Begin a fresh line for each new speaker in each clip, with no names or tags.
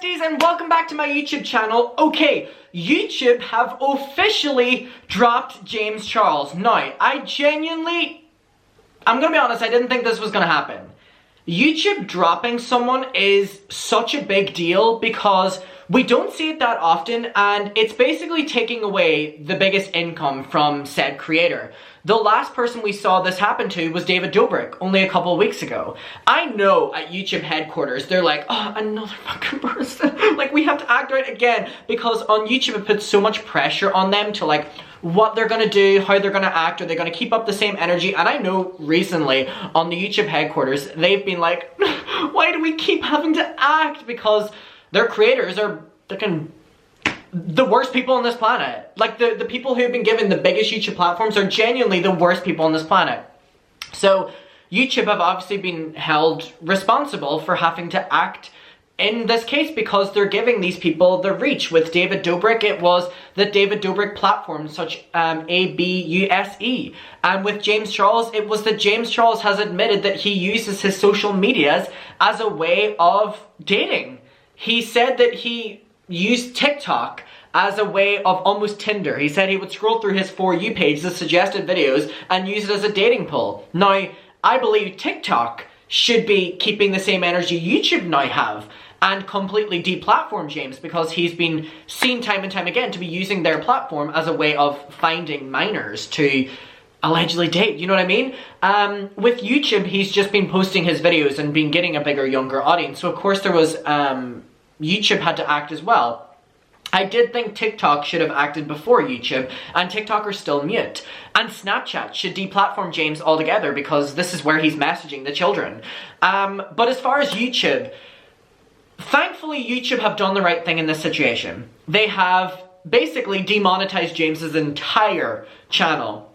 besties, and welcome back to my YouTube channel. Okay, YouTube have officially dropped James Charles. Now, I'm gonna be honest, I didn't think this was gonna happen. YouTube dropping someone is such a big deal because we don't see it that often, and it's basically taking away the biggest income from said creator. The last person we saw this happen to was David Dobrik only a couple of weeks ago. I know at YouTube headquarters, they're like, oh, another fucking person. Like, we have to act right again, because on YouTube it puts so much pressure on them to like, what they're gonna do, how they're gonna act, are they gonna keep up the same energy? And I know recently on the YouTube headquarters, they've been like, why do we keep having to act? Because their creators are fucking the worst people on this planet. Like, the people who've been given the biggest YouTube platforms are genuinely the worst people on this planet. So YouTube have obviously been held responsible for having to act in this case because they're giving these people the reach. With David Dobrik, it was the David Dobrik platform, such ABUSE. And with James Charles, it was that James Charles has admitted that he uses his social medias as a way of dating. He said that he used TikTok as a way of almost Tinder. He said he would scroll through his For You page, the suggested videos, and use it as a dating pool. Now, I believe TikTok should be keeping the same energy YouTube now have and completely deplatform James, because he's been seen time and time again to be using their platform as a way of finding minors to allegedly date, you know what I mean? With YouTube, he's just been posting his videos and been getting a bigger, younger audience. So of course there was, YouTube had to act as well. I did think TikTok should have acted before YouTube, and TikTok are still mute. And Snapchat should deplatform James altogether, because this is where he's messaging the children. But as far as YouTube, thankfully YouTube have done the right thing in this situation. They have basically demonetized James's entire channel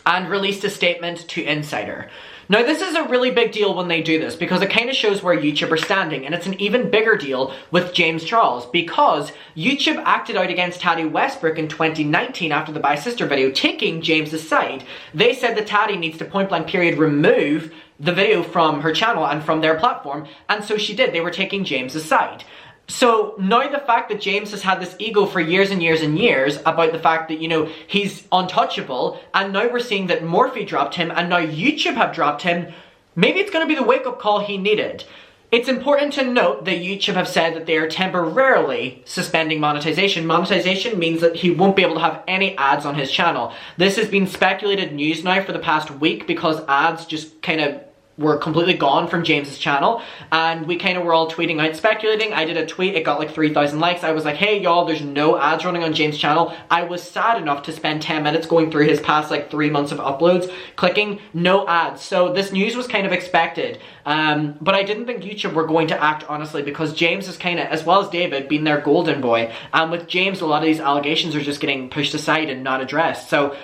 and released a statement to Insider. Now, this is a really big deal when they do this, because it kind of shows where YouTube are standing, and it's an even bigger deal with James Charles, because YouTube acted out against Tati Westbrook in 2019 after the Bye Sister video, taking James's side. They said that Tati needs to point blank period remove the video from her channel and from their platform, and so she did. They were taking James's side. So now the fact that James has had this ego for years and years and years about the fact that, you know, he's untouchable, and now we're seeing that Morphe dropped him and now YouTube have dropped him, maybe it's going to be the wake-up call he needed. It's important to note that YouTube have said that they are temporarily suspending monetization. Monetization means that he won't be able to have any ads on his channel. This has been speculated news now for the past week, because ads just kind of were completely gone from James's channel, and we kind of were all tweeting out speculating. I did a tweet, it got like 3,000 likes. I was like, hey y'all, there's no ads running on James' channel. I was sad enough to spend 10 minutes going through his past like 3 months of uploads, clicking no ads. So this news was kind of expected, but I didn't think YouTube were going to act, honestly, because James is kind of, as well as David, been their golden boy, and with James a lot of these allegations are just getting pushed aside and not addressed. So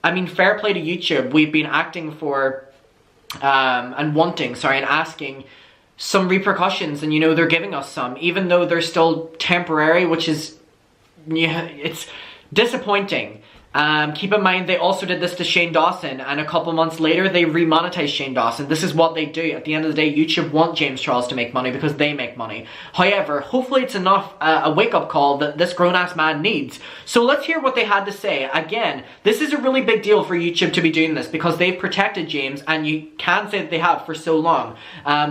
I mean, fair play to YouTube. We've been acting for and asking some repercussions, and you know, they're giving us some, even though they're still temporary, which is, yeah, it's disappointing. Keep in mind, they also did this to Shane Dawson, and a couple months later, they remonetized Shane Dawson. This is what they do. At the end of the day, YouTube want James Charles to make money because they make money. However, hopefully it's enough, a wake-up call that this grown-ass man needs. So let's hear what they had to say. Again, this is a really big deal for YouTube to be doing this, because they've protected James, and you can say that they have for so long,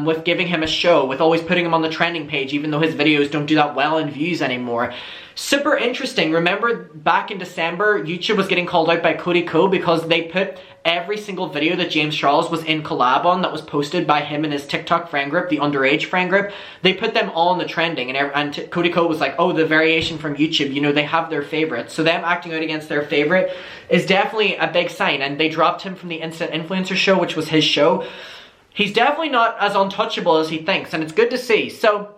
with giving him a show, with always putting him on the trending page, even though his videos don't do that well in views anymore. Super interesting. Remember back in December, YouTube was getting called out by Cody Co because they put every single video that James Charles was in collab on that was posted by him and his TikTok friend group, the underage friend group, they put them all in the trending, and Cody Co was like, oh, the variation from YouTube, you know, they have their favorites. So them acting out against their favorite is definitely a big sign, and they dropped him from the Instant Influencer show, which was his show. He's definitely not as untouchable as he thinks, and it's good to see. So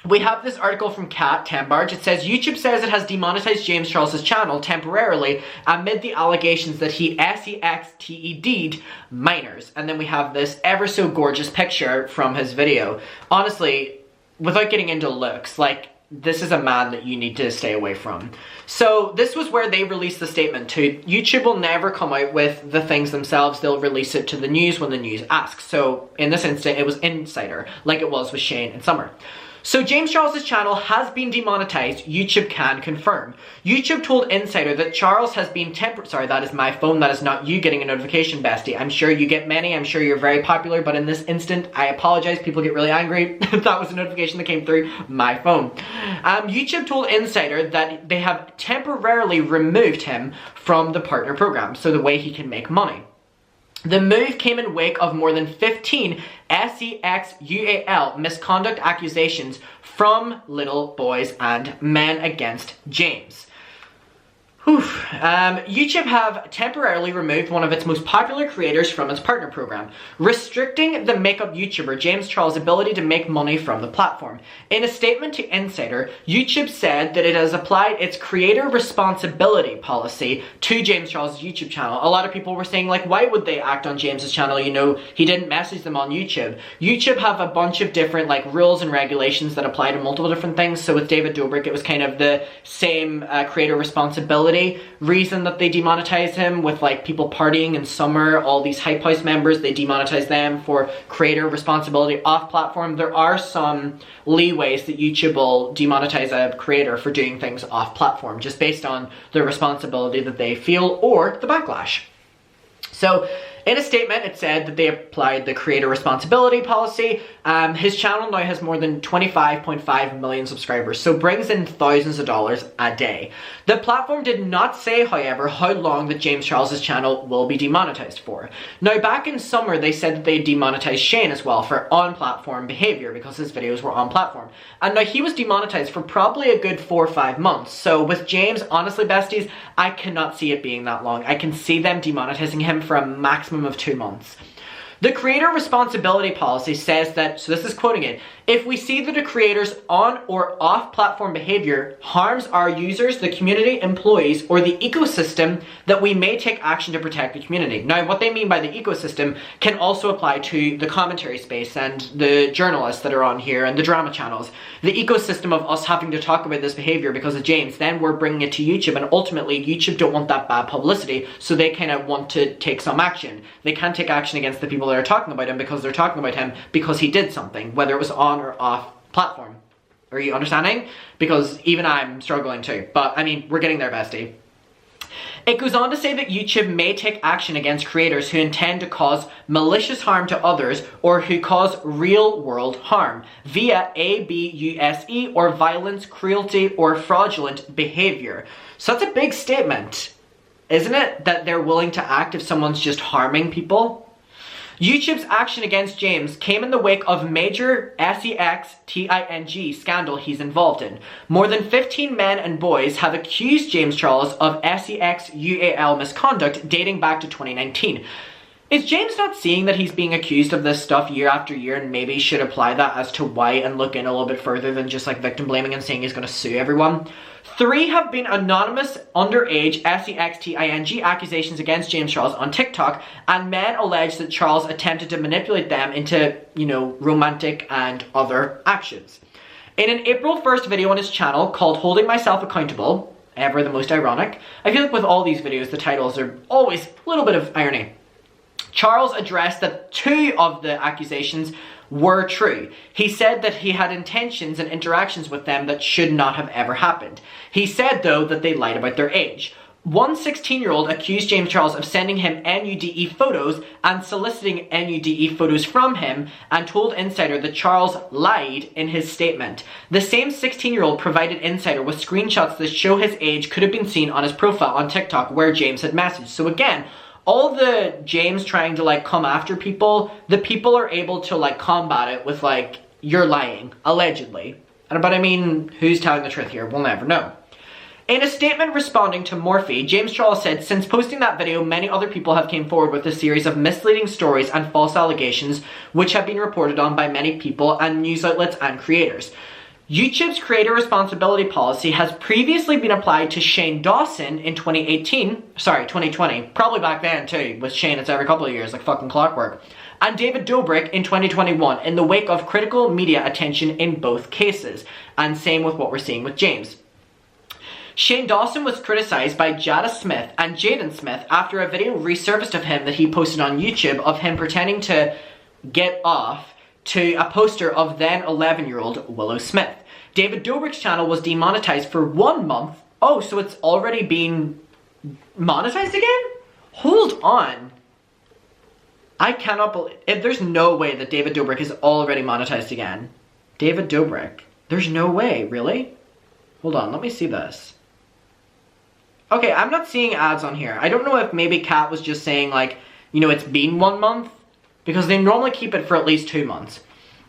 we have this article from Kat Tembarge. It says, YouTube says it has demonetized James Charles' channel temporarily amid the allegations that he SEXTED'd minors. And then we have this ever so gorgeous picture from his video. Honestly, without getting into looks, like, this is a man that you need to stay away from. So this was where they released the statement too. YouTube will never come out with the things themselves. They'll release it to the news when the news asks. So in this instant, it was Insider, like it was with Shane and Summer. So James Charles' channel has been demonetized, YouTube can confirm. YouTube told Insider that Charles has been sorry, that is my phone, that is not you getting a notification, bestie. I'm sure you get many, I'm sure you're very popular, but in this instant, I apologize, people get really angry. That was a notification that came through my phone. YouTube told Insider that they have temporarily removed him from the partner program, so the way he can make money. The move came in wake of more than 15 SEXUAL misconduct accusations from little boys and men against James. YouTube have temporarily removed one of its most popular creators from its partner program, restricting the makeup YouTuber James Charles' ability to make money from the platform. In a statement to Insider, YouTube said that it has applied its creator responsibility policy to James Charles' YouTube channel. A lot of people were saying, like, why would they act on James's channel? You know, he didn't message them on YouTube. YouTube have a bunch of different, like, rules and regulations that apply to multiple different things. So with David Dobrik, it was kind of the same creator responsibility reason that they demonetized him, with like people partying in summer, all these Hype House members, they demonetized them for creator responsibility off platform. There are some leeways that YouTube will demonetize a creator for doing things off platform, just based on the responsibility that they feel or the backlash. So in a statement, it said that they applied the creator responsibility policy. His channel now has more than 25.5 million subscribers, so brings in thousands of dollars a day. The platform did not say, however, how long that James Charles' channel will be demonetized for. Now, back in summer, they said that they demonetized Shane as well for on-platform behavior because his videos were on-platform. And now he was demonetized for probably a good 4 or 5 months. So with James, honestly, besties, I cannot see it being that long. I can see them demonetizing him for a maximum of 2 months. The creator responsibility policy says that, so this is quoting it, if we see that a creator's on or off platform behavior harms our users, the community, employees, or the ecosystem, that we may take action to protect the community. Now, what they mean by the ecosystem can also apply to the commentary space and the journalists that are on here and the drama channels. The ecosystem of us having to talk about this behavior because of James, then we're bringing it to YouTube, and ultimately YouTube don't want that bad publicity, so they kind of want to take some action. They can't take action against the people that are talking about him because they're talking about him because he did something, whether it was on or off platform. Are you understanding? Because even I'm struggling too. But I mean, we're getting there, bestie. It goes on to say that YouTube may take action against creators who intend to cause malicious harm to others or who cause real-world harm via abuse or violence, cruelty, or fraudulent behavior. So that's a big statement, isn't it? That they're willing to act if someone's just harming people. YouTube's action against James came in the wake of major SEXTING scandal he's involved in. More than 15 men and boys have accused James Charles of SEXUAL misconduct dating back to 2019. Is James not seeing that he's being accused of this stuff year after year and maybe should apply that as to why and look in a little bit further than just like victim blaming and saying he's going to sue everyone? 3 have been anonymous underage SEXTING accusations against James Charles on TikTok, and men allege that Charles attempted to manipulate them into, you know, romantic and other actions. In an April 1st video on his channel called Holding Myself Accountable, ever the most ironic, I feel like with all these videos the titles are always a little bit of irony. Charles addressed that 2 of the accusations were true. He said that he had intentions and interactions with them that should not have ever happened. He said, though, that they lied about their age. One 16-year-old accused James Charles of sending him NUDE photos and soliciting NUDE photos from him, and told Insider that Charles lied in his statement. The same 16-year-old provided Insider with screenshots that show his age could have been seen on his profile on TikTok where James had messaged. So again, all the James trying to like come after people, the people are able to like combat it with like, you're lying, allegedly. But I mean, who's telling the truth here? We'll never know. In a statement responding to Morphe, James Charles said, since posting that video, many other people have came forward with a series of misleading stories and false allegations which have been reported on by many people and news outlets and creators. YouTube's creator responsibility policy has previously been applied to Shane Dawson in 2020, probably back then too. With Shane, it's every couple of years, like fucking clockwork. And David Dobrik in 2021 in the wake of critical media attention in both cases. And same with what we're seeing with James. Shane Dawson was criticized by Jada Smith and Jaden Smith after a video resurfaced of him that he posted on YouTube of him pretending to get off to a poster of then 11-year-old Willow Smith. David Dobrik's channel was demonetized for 1 month. Oh, so it's already been monetized again? Hold on. I cannot believe, there's no way that David Dobrik is already monetized again. David Dobrik. There's no way, really? Hold on, let me see this. Okay, I'm not seeing ads on here. I don't know if maybe Kat was just saying like, you know, it's been 1 month, because they normally keep it for at least 2 months.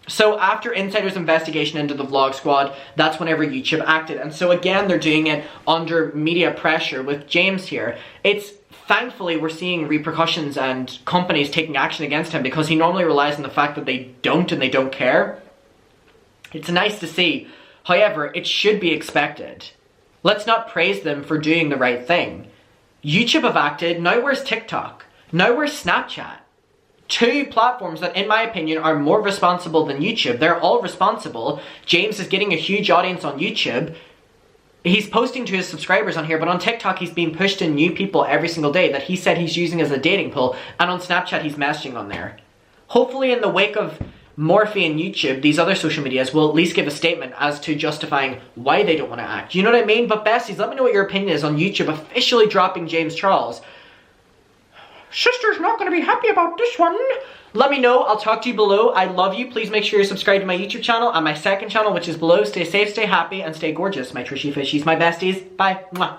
So after Insider's investigation into the Vlog Squad, that's whenever YouTube acted. And so again, they're doing it under media pressure with James here. It's, thankfully, we're seeing repercussions and companies taking action against him, because he normally relies on the fact that they don't and they don't care. It's nice to see. However, it should be expected. Let's not praise them for doing the right thing. YouTube have acted, now where's TikTok? Now where's Snapchat? 2 platforms that, in my opinion, are more responsible than YouTube. They're all responsible. James is getting a huge audience on YouTube. He's posting to his subscribers on here, but on TikTok he's being pushed to new people every single day that he said he's using as a dating pool, and on Snapchat he's messaging on there. Hopefully in the wake of Morphe and YouTube, these other social medias will at least give a statement as to justifying why they don't want to act. You know what I mean? But besties, let me know what your opinion is on YouTube officially dropping James Charles. Sister's not going to be happy about this one. Let me know. I'll talk to you below. I love you. Please make sure you're subscribed to my YouTube channel and my second channel, which is below. Stay safe, stay happy, and stay gorgeous, my Trishy Fishies, my besties. Bye. Mwah.